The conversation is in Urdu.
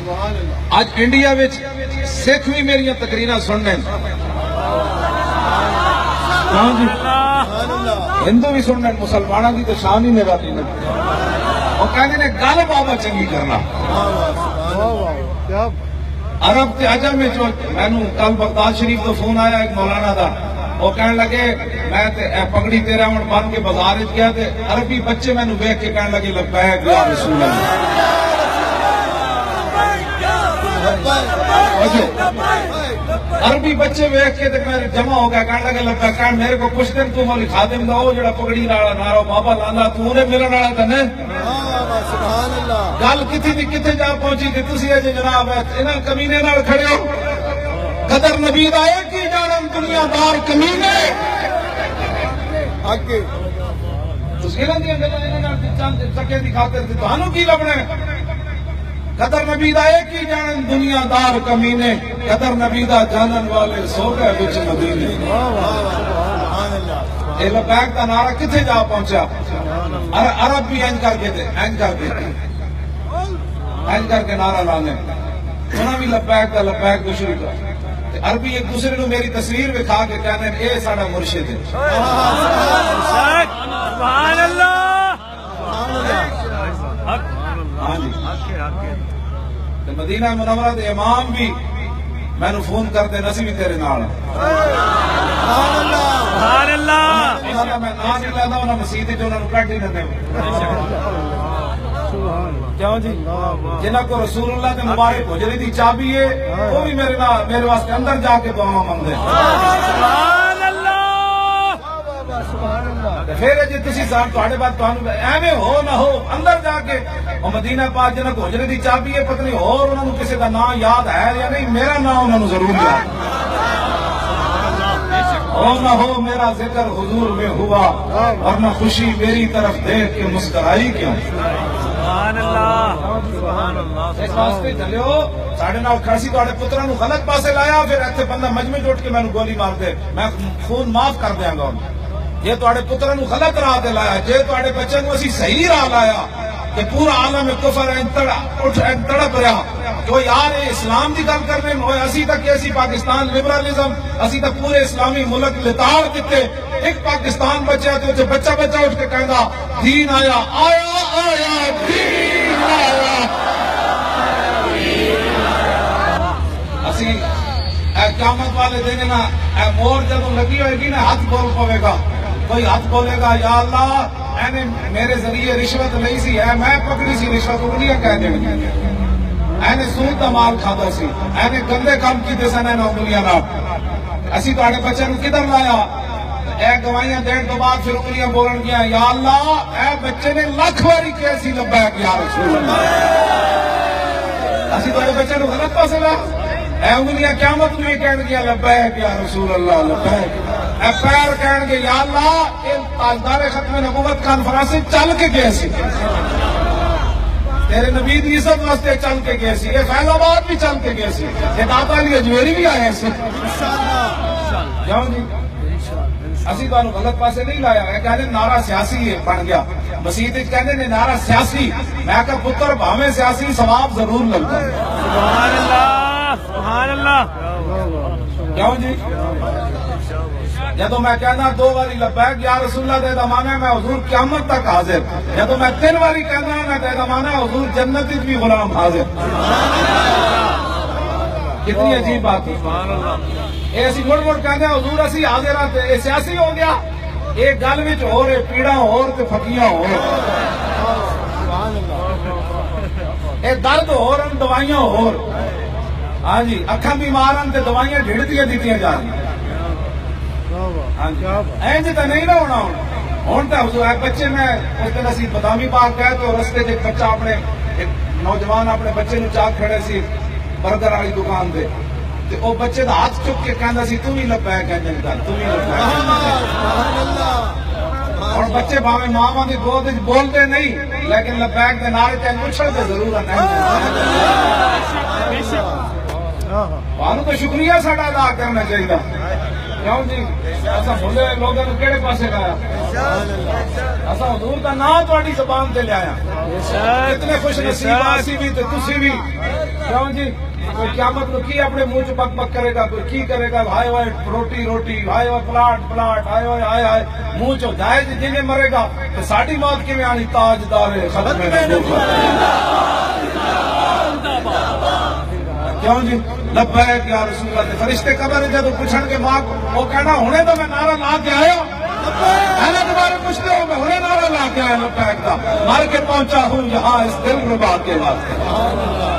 اج انڈیا وچ سکھ بھی میری تقریراں سننے، ہندو بھی سننے، مسلمانوں کی تو شان ہی نرالی نہیں۔ وہ کہتے ہیں گل بابا چنگی کرنا۔ عرب تے عجم میں مینوں کل بغداد شریف تو فون آیا ایک مولانا دا، وہ کہنے لگے میں تے پگڑی تیرا ہن بن کے بازار وچ گیا تے عربی بچے مینوں ویکھ کے کہنے لگے لبیک یا رسول اللہ۔ عربی بچے ویکھ کے تے میرے جمع ہو گیا، کہنے لگے لبیک، کہن میرے کو کچھ دن تو مولوی خادم دا او جڑا پگڑی والا نعرہ بابا لاندا تو نے ملن والا تے نہیں۔ گل کتھی دی کتھے جا پہنچی تے تسی اجے جناب انہاں کمینے نال کھڑے ہو۔ قدر نبی دا ایک ہی جانم دنیا دار کمینے اگے تسی انہاں دی گلاں انہاں نال چند چکے دی خاطر تے تانوں کی لبنا ہے؟ قدر نبی دا ایک ہی جانن دنیا دار کمینے، قدر نبی دا جانن والے سو گئے بچ مدینے۔ اے لبیک دا نعرہ کتھے جا پہنچا؟ عرب بھی اینج کر کے اینج کر کے نعرہ لانے، انہاں بھی لبیک دا لبیک کو شروع کر۔ عربی ایک دوسرے نو میری تصویر دکھا کے کہنے اے ساڈا مرشد ہے۔ سبحان اللہ۔ ہاں جی، مدینہ منورہ دے امام بھی مینوں فون کرتے نسی بھی تیرے نال۔ سبحان اللہ۔ انہاں دا میں نام نہیں لینا، انہاں مسجد وچ انہاں نوں کڈ ہی دندے۔ کیوں جی؟ جنہاں کو رسول اللہ دے مبارک حجرے دی چابی ہے وہ بھی میرے واسطے اندر جا کے دعا مانگدے۔ سبحان اللہ۔ پھر جی تسی صاحب تواڈے بعد تانوں ایویں ہو نہ ہو اندر جا کے او مدینہ پاک جنہاں کو حجرے دی چابی ہے، پتہ نہیں اور انہاں نوں کسی دا نام یاد ہے یا نہیں، میرا نام انہاں نوں ضرور یاد ہو نہ ہو۔ میرا ذکر حضور میں ہوا ورنہ خوشی میری طرف دیکھ کے مسکرائی کیوں؟ سبحان اللہ۔ سبحان اللہ۔ اس واسطے چلیو ساڈے نال کھڑسی تواڈے پتراں نوں غلط پاسے لایا، پھر ایتھے بندہ مجمع جوٹ کے مینوں گولی مار دے، میں خون معاف کر دیاں گا۔ جے تواڈے پتراں نوں غلط راہ تے لایا، جے تواڈے بچے نوں اسی صحیح راہ لایا کہ پورا عالم کفر تڑپ رہا جو یار اسلام دی گل کرنے ہوئے، اسی تک اسی پاکستان لبرلزم، اسی تک پورے اسلامی ملک لتاڑ دیتے، ایک پاکستان بچیا تے اوتھے بچہ اٹھ کے کہندا دین آیا آیا آیا دین آیا۔ اسی اے قیامت والے دن نا اے مور جدوں لگی ہوئے گی نا ہاتھ بول پوے گا، کوئی ہاتھ بولے گا یا اللہ میں نے میرے ذریعے رشوت نہیں سی ہے، میں پکڑی سی رشوت انگلیاں کہہ دیں گی، میں نے سود دا مال کھادا سی، میں نے گندے کام کیتے سن انگلیاں نال۔ اسی تواڈے بچے نوں کدھر لایا؟ اے گواہیاں دین تو بعد پھر انگلیاں بولن گیا یا اللہ اے بچے نے لاکھ واری کہی سی لبیک یا رسول اللہ۔ اسی تواڈے بچے نوں غلط پاسے لا، اے انگلیاں قیامت میں کہن گیا لبیک یا رسول اللہ لبیک، اے پیر کہن گے یا اللہ اے تاجدار ختم نبوت کانفرنس چل کے گئے سی، تیرے نبی دی عزت واسطے چل کے گئے سی، یہ فیض آباد بھی چل کے گئے سی، یہ داتا علی اجمیری بھی آئے سی۔ کیوں جی؟ اسی تو غلط پاسے نہیں لایا، میں کہنے نعرہ سیاسی بن گیا، مسیح کہنے نے نعرہ سیاسی، میں کہا پتر بھاویں سیاسی ثواب ضرور لگتا ہے۔ سبحان اللہ۔ سبحان اللہ۔ کیوں جی؟ جدو میں کہنا دو باری لبیک یا رسول اللہ دے دمانے میں حضور قیامت تک حاضر، جدو میں تین باری کہنا میں دے دمانے حضور جنت بھی غلام حاضر۔ کتنی عجیب بات ہے۔ اے اسی مڑ مڑ کہنے حضور اسی حاضر ہیں، اے سیاسی ہو گیا، ایک گل وچ ہو رہے پیڑاں ہور تے پھکیاں ہور، اے درد ہو رہن دوائیاں ہور، ہاں جی اکھاں بیمار ہیں تے دوائیاں ڈھڑ دیاں دتیاں جا رہی، اینج تے نہیں نہ ہونا ہن تے حضور بچے میں اس دن اسی بدامی پاک گئے تو رستے چ بچہ اپنے ایک نوجوان اپنے بچے نوں چاک کھڑے سی برگر والی دکان تے تے او بچے دا ہاتھ چک کے کہندا سی تو بھی لبیک ہے جن کر تو بھی لبیک۔ اور بچے بھاویں ماں دی گود وچ بولدے نہیں لیکن لبیک دے نعرے تے اچھلدے ضرور ہیں۔ تو شکریہ ساڈا ادا کرنا چاہیے۔ کیوں جی ایسا بھولے لوگوں نے کہڑے پاسے لایا ایسا حضور کا نام تھوڑی زبان تے لیا اتنے خوش نصیب اسی بھی تے تسی بھی کیوں جی کوئی قیامت کو کی اپنے منہ چ بک بک کرے گا کوئی کی کرے گا ہائے ہائے روٹی روٹی ہائے ہائے پلاٹ پلاٹ ہائے ہائے ہائے ہائے منہ چ جائے جنہیں مرے گا تو ساڈی موت کیویں آنی تاجدار خلق میں کیوں جی لبیک یا رسول اللہ تے فرشتے قبر جدو پوچھن کے ماں وہ کہنا ہونے تو میں نعرہ لا کے آیا پہلے تمہارے پوچھتے ہو میں ہونے نعرہ لا کے آیا لبیک دا مر کے پہنچا ہوں یہاں اس دل ربا کے واسطے